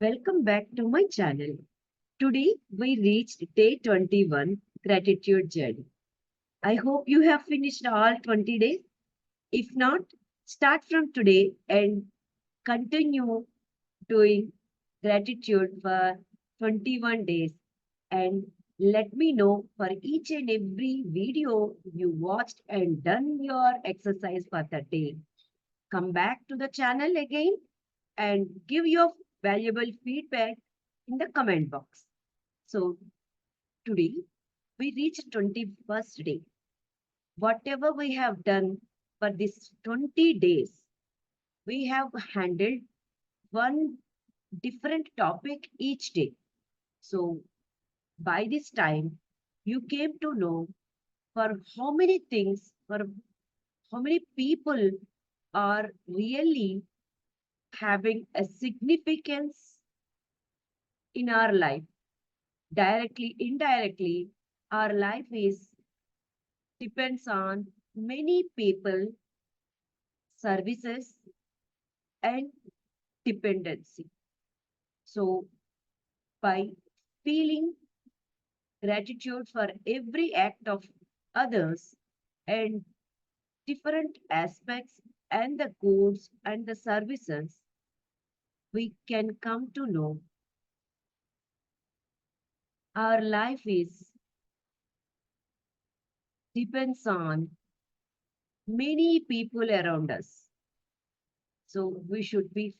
Welcome back to my channel. Today we reached day 21 gratitude journey. I hope you have finished all 20 days. If not, start from today and continue doing gratitude for 21 days and let me know for each and every video you watched and done your exercise for the day. Come back to the channel again and give your valuable feedback in the comment box. So today we reached 21st day. Whatever we have done for this 20 days, we have handled one different topic each day. So by this time, you came to know for how many things, for how many people are really having a significance in our life. Directly, indirectly, our life is depends on many people, services, and dependency. So, by feeling gratitude for every act of others and different aspects and the goods and the services, we can come to know our life is depends on many people around us. So we should be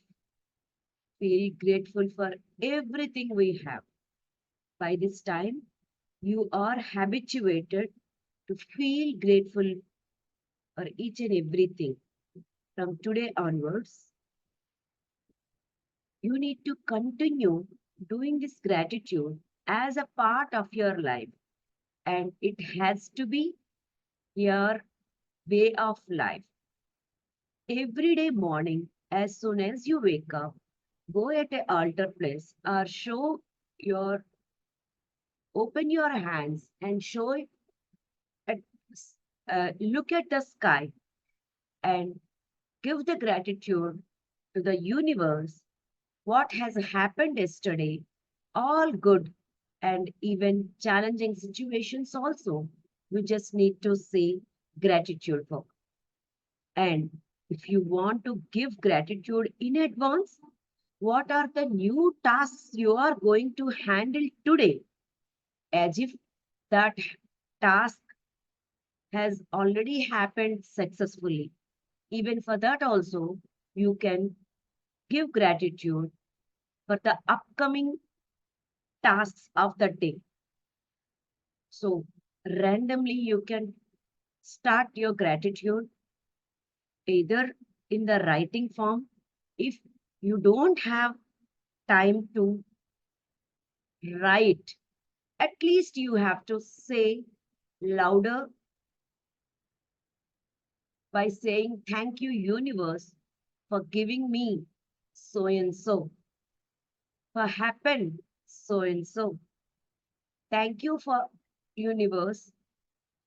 feel grateful for everything we have. By this time, you are habituated to feel grateful for each and everything. From today onwards, you need to continue doing this gratitude as a part of your life, and it has to be your way of life. Every day morning, as soon as you wake up, go at a altar place or show your open your hands and show it at, look at the sky and give the gratitude to the universe what has happened yesterday, all good and even challenging situations also. We just need to say gratitude for. And if you want to give gratitude in advance, what are the new tasks you are going to handle today? As if that task has already happened successfully. Even for that also, you can give gratitude for the upcoming tasks of the day. So randomly you can start your gratitude either in the writing form. If you don't have time to write, at least you have to say louder by saying thank you universe for giving me so and so, for happened so and so. Thank you for universe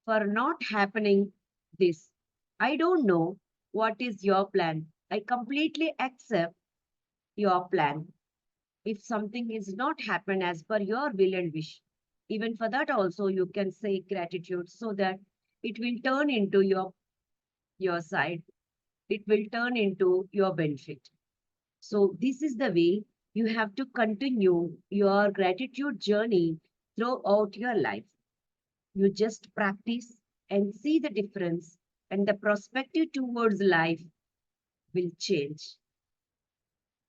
for not happening this. I don't know what is your plan. I completely accept your plan. If something is not happen as per your will and wish, even for that also you can say gratitude so that it will turn into your side. It will turn into your benefit. So this is the way you have to continue your gratitude journey throughout your life. You just practice and see the difference, and the perspective towards life will change.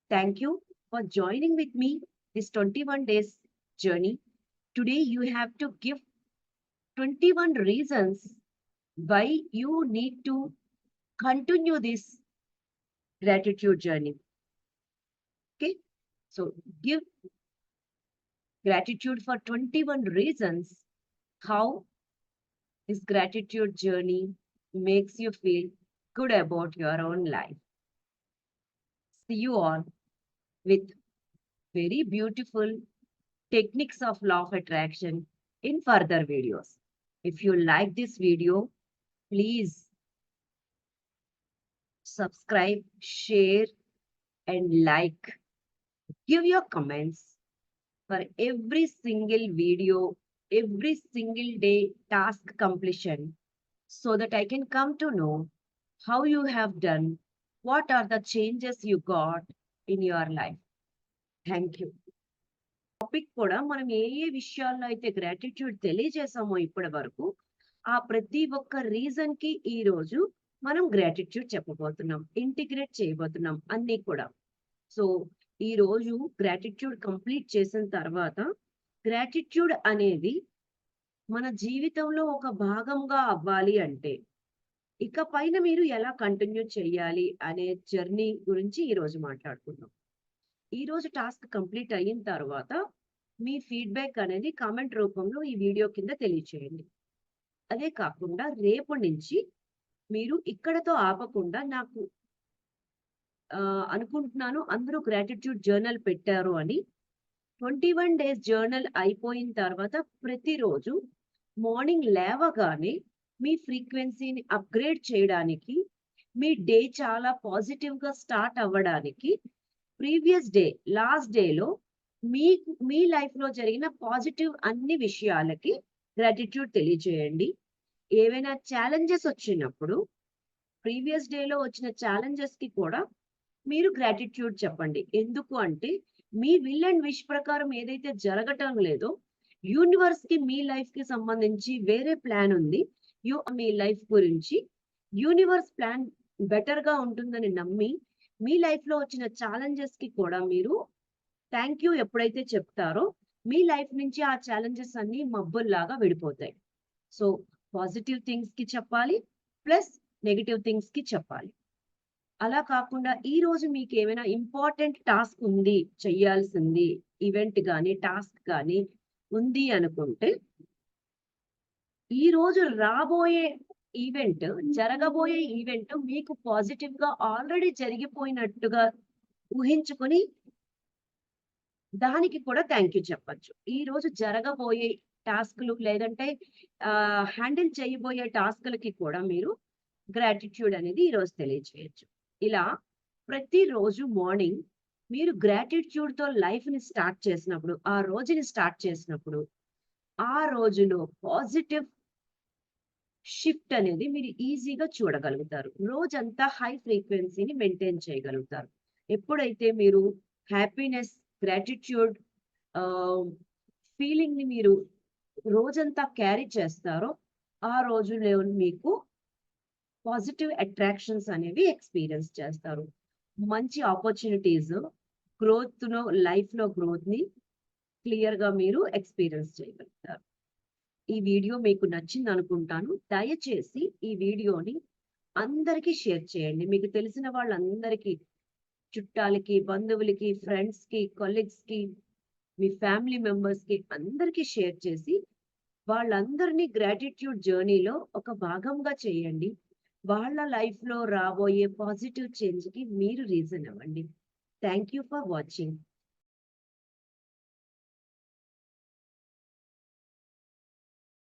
Thank you for joining with me this 21 days journey. Today, you have to give 21 reasons why you need to continue this gratitude journey. Okay, so give gratitude for 21 reasons how this gratitude journey makes you feel good about your own life. See you all with very beautiful techniques of law of attraction in further videos. If you like this video, please subscribe, share, and like. Give your comments for every single video, every single day task completion, so that I can come to know how you have done, what are the changes you got in your life. Thank you. Topic కూడా మనం ఏ ఏ విషయాల్లో అయితే gratitude తెలియజేసామో ఇప్పటి వరకు, ఆ ప్రతి ఒక్క reason కి ఈ రోజు మనం గ్రాటిట్యూడ్ చెప్పబోతున్నాం, ఇంటిగ్రేట్ చేయబోతున్నాం అన్ని కూడా. సో ఈ రోజు గ్రాటిట్యూడ్ కంప్లీట్ చేసిన తర్వాత, గ్రాటిట్యూడ్ అనేది మన జీవితంలో ఒక భాగంగా అవ్వాలి అంటే ఇక పైన మీరు ఎలా కంటిన్యూ చేయాలి అనే జర్నీ గురించి ఈ రోజు మాట్లాడుకుందాం. ఈ రోజు టాస్క్ కంప్లీట్ అయిన తర్వాత మీ ఫీడ్‌బ్యాక్ అనేది కామెంట్ రూపంలో ఈ వీడియో కింద తెలియచేయండి. అదే కాకుండా రేపు నుంచి మీరు ఇక్కడతో ఆపకుండా నాకు అనుకుంటున్నాను అందరూ గ్రాటిట్యూడ్ జర్నల్ పెట్టారు అని. 21 డేస్ జర్నల్ అయిపోయిన తర్వాత ప్రతిరోజు మార్నింగ్ లేవగానే మీ ఫ్రీక్వెన్సీని అప్‌గ్రేడ్ చేయడానికి, మీ డే చాలా పాజిటివ్‌గా స్టార్ట్ అవ్వడానికి, ప్రీవియస్ డే, లాస్ట్ డేలో మీకు మీ లైఫ్‌లో జరిగిన పాజిటివ్ అన్ని విషయాలకి గ్రాటిట్యూడ్ తెలియజేయండి. ఏవైనా ఛాలెంజెస్ వచ్చినప్పుడు, ప్రీవియస్ డేలో వచ్చిన ఛాలెంజెస్‌కి కూడా మీరు గ్రాటిట్యూడ్ చెప్పండి. ఎందుకు అంటే, మీ విల్ అండ్ విష్ ప్రకారం ఏదైతే జరగటం లేదో, యూనివర్స్‌కి మీ లైఫ్‌కి సంబంధించి వేరే ప్లాన్ ఉంది. మీ లైఫ్ గురించి యూనివర్స్ ప్లాన్ బెటర్‌గా ఉంటుందని నమ్మి, మీ లైఫ్‌లో వచ్చిన ఛాలెంజెస్‌కి కూడా మీరు థ్యాంక్ యూ ఎప్పుడైతే చెప్తారో, మీ లైఫ్ నుంచి ఆ ఛాలెంజెస్ అన్నీ మబ్బుల్లాగా విడిపోతాయి. సో పాజిటివ్ థింగ్స్‌కి చెప్పాలి, ప్లస్ నెగెటివ్ థింగ్స్‌కి చెప్పాలి. అలా కాకుండా ఈ రోజు మీకేమైనా ఇంపార్టెంట్ టాస్క్ ఉంది, చెయ్యాల్సింది, ఈవెంట్ గాని, టాస్క్ గాని ఉంది అనుకుంటే, ఈ రోజు రాబోయే ఈవెంట్, జరగబోయే ఈవెంట్ మీకు పాజిటివ్‌గా ఆల్రెడీ జరిగిపోయినట్టుగా ఊహించుకొని దానికి కూడా థ్యాంక్ యూ చెప్పొచ్చు. ఈ రోజు జరగబోయే టాస్క్‌లు లేదంటే హ్యాండిల్ చేయబోయే టాస్క్‌లకి కూడా మీరు గ్రాటిట్యూడ్ అనేది ఈరోజు తెలియజేయొచ్చు. ఇలా ప్రతిరోజు మార్నింగ్ మీరు గ్రాటిట్యూడ్‌తో లైఫ్‌ని స్టార్ట్ చేసినప్పుడు, ఆ రోజుని స్టార్ట్ చేసినప్పుడు, ఆ రోజులో పాజిటివ్ షిఫ్ట్ అనేది మీరు ఈజీగా చూడగలుగుతారు. రోజంతా హై ఫ్రీక్వెన్సీని మెయింటైన్ చేయగలుగుతారు. ఎప్పుడైతే మీరు హ్యాపీనెస్, గ్రాటిట్యూడ్ ఫీలింగ్‌ని మీరు రోజంతా క్యారీ చేస్తారో, ఆ రోజులో మీకు పాజిటివ్ అట్రాక్షన్స్ అనేవి ఎక్స్‌పీరియన్స్ చేస్తారు. మంచి ఆపర్చునిటీస్, లైఫ్‌లో గ్రోత్‌ని క్లియర్‌గా మీరు ఎక్స్‌పీరియన్స్ చేయగలుగుతారు. ఈ వీడియో మీకు నచ్చిందనుకుంటాను. దయచేసి ఈ వీడియోని అందరికీ షేర్ చేయండి. మీకు తెలిసిన వాళ్ళందరికీ, చుట్టాలకి, బంధువులకి, ఫ్రెండ్స్‌కి, కొలీగ్స్‌కి, మీ ఫ్యామిలీ మెంబర్స్‌కి అందరికీ షేర్ చేసి, వాళ్ళందరినీ గ్రాటిట్యూడ్ జర్నీలో ఒక భాగంగా చేయండి. వాళ్ళ లైఫ్‌లో రాబోయే పాజిటివ్ చేంజ్‌కి మీరు రీజన్ అవ్వండి. Thank you for watching.